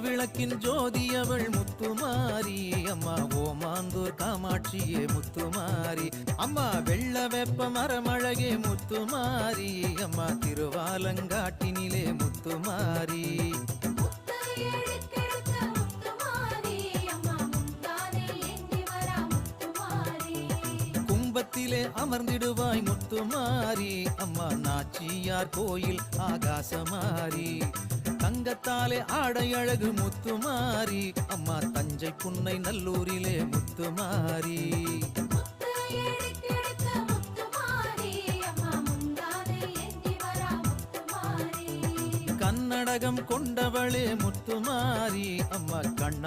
திருவிளக்கின் ஜோதியவள் முத்துமாரி அம்மா ஓமாந்தூர் காமாட்சியே முத்துமாரி அம்மா வெள்ள வெப்ப மரமழகே முத்துமாரி அம்மா திருவாலங்காட்டினிலே முத்துமாரி கும்பத்திலே அமர்ந்திடுவாய் முத்துமாரி அம்மா நாச்சியார் கோயில் ஆகாசமாரி தங்கத்தாலே ஆடை அழகு முத்துமாரி அம்மா தஞ்சை புன்னை நல்லூரிலே முத்துமாரி கன்னடகம் கொண்டவளே முத்துமாரி அம்மா கண்ண